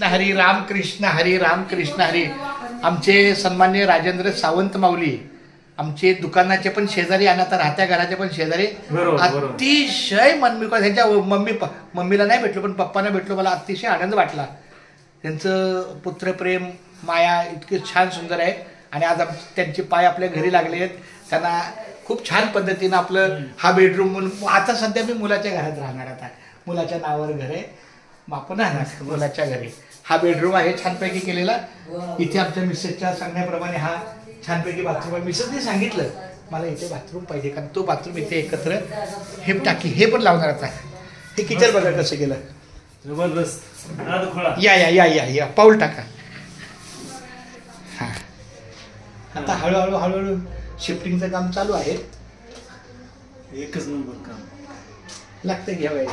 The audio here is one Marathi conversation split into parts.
हरी राम कृष्ण हरी राम कृष्ण हरी. आमचे सन्मान्य राजेंद्र सावंत माऊली आमचे दुकानाचे पण शेजारी आणि आता राहत्या घराचे पण शेजारी अतिशय मनमिळाव. त्यांच्या मम्मीला नाही भेटलो पण पप्पांना भेटलो. मला अतिशय आनंद वाटला. त्यांचं पुत्रप्रेम माया इतके छान सुंदर आहे आणि आज त्यांचे पाय आपल्या घरी लागले आहेत. त्यांना खूप छान पद्धतीनं आपलं हा बेडरूम. आता सध्या मी मुलाच्या घरात राहणार. आता मुलाच्या नावावर घर आहे. आपण राहणार मुलाच्या घरी. हा बेडरूम आहे छानपैकी केलेला. इथे आमच्या मिसेसच्या सांगण्याप्रमाणे हा छानपैकी बाथरूम आहे. मिसेसने सांगितलं मला इथे बाथरूम पाहिजे कारण तो बाथरूम इथे एकत्र हे टाकी हे पण लावणार आता. हे किचन बघा कसं केलं. जबरदस्त. या या या या या पाऊल टाका. हा आता हळूहळू हळूहळू शिफ्टिंगचं काम चालू आहे. एकच नंबर काम लागतं घ्यावं.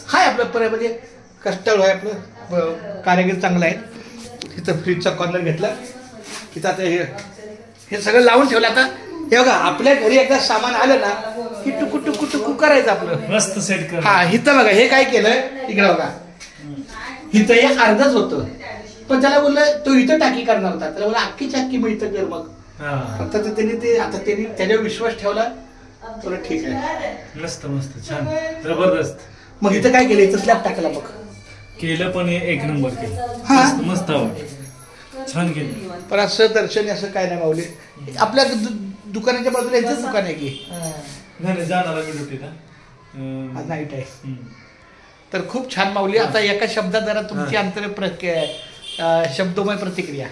हाय आपलं म्हणजे कष्टाळू आहे आपलं. कारागीर चांगला आहे. तिथं फ्रीजचा कॉर्नर घेतला. तिथं आता हे सगळं लावून ठेवलं. आता हे बघा आपल्या घरी एकदा सामान आलं ना की टुकू टुकू टुकू करायचं आपलं. मस्त सेट कर. हा इथं बघा हे काय केलं इकडे बघा. इथं हे अर्धच होतं पण त्याला बोललं तो इथं टाकी करणार होता. त्याला बोला अख्खीची अख्खी मग इथं कर. मग फक्त त्यांनी ते आता त्यांनी त्याच्यावर विश्वास ठेवला. तुला ठीक आहे. मस्त मस्त छान जबरदस्त. मग इथं काय केलं इथं स्लॅब टाकला. मग केलं पण एक नंबर केलं. मस्त छान केलं. पण असं दर्शन असं काय नाही माऊली. आपल्या दुकानाच्या बाजूला यांचंच दुकान आहे की नाही जाणार मी ड्युटीला. आज नाईट आहे. तर खूप छान माऊली. आता एका शब्दात जरा तुमची शब्दोमय प्रतिक्रिया.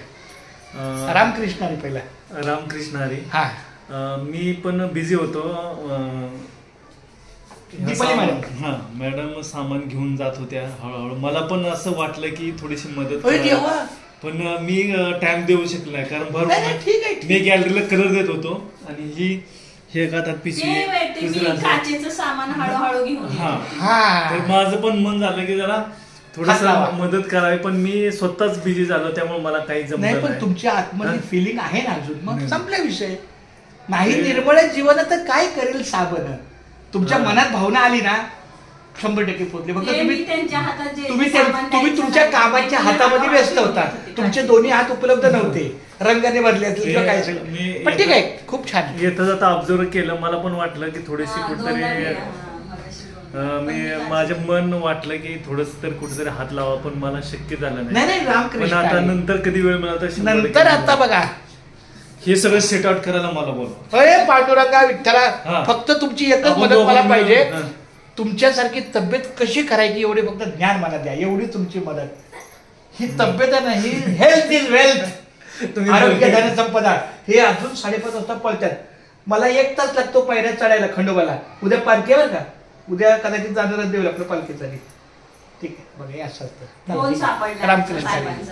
रामकृष्ण हरी. पहिला रामकृष्ण हरी. हा मी पण बिझी होतो. हा मॅडम सामान घेऊन जात होत्या हळूहळू. मला पण असं वाटलं की थोडीशी मदत पण मी टाइम देऊ शकलो नाही कारण बरोबर मी गॅलरीला कलर देत होतो आणि हे गातात पिशवी काचेचं सामान हळूहळू घेऊन. हा तर माझं पण मन झालं की जरा थोडस मदत करावी पण मी स्वतःच बिझी झालो त्यामुळे मला काही जमलं नाही. पण तुमच्या आतमध्ये फिलिंग आहे ना अजून. मग संपला विषय. नाही निर्मळ जीवन तर काय करेल साबण. तुमच्या मनात भावना आली ना 100% पोहोचली. फक्त तुम्ही तुमच्या कामाच्या हातामध्ये व्यस्त होता. तुमचे दोन्ही हात उपलब्ध नव्हते. रंगाने भरले असले किंवा काय सगळं. पण ठीक आहे खूप छान. येता जाता ऑब्झर्व केलं. मला पण वाटलं की थोडीशी कुठेतरी माझं मन वाटलं की थोडस तर कुठेतरी हात लावा पण मला शक्य झालं नाही. पण आता नंतर कधी वेळ मिळाला तर नंतर आता बघा हे सगळं सेट आउट करायला मला बोल. अरे पांडुरंगा विठ्ठला फक्त तुमची एकच मदत मला पाहिजे. तुमच्यासारखी तब्येत कशी करायची एवढी फक्त ज्ञान मला द्या. एवढी तुमची मदत. ही तब्येत आहे ना ही हेल्थ इज वेल्थ. आरोग्य धन संपदा. हे अजून 5:30 वाजता पळतात. मला 1 तास लागतो पायऱ्या चढायला खंडोबाला. उद्या पालखी आहे बरं का. उद्या कदाचित जाणारच देऊ आपलं पालखीचा. ठीक आहे बघा हे असं असतं. रामकृष्ण.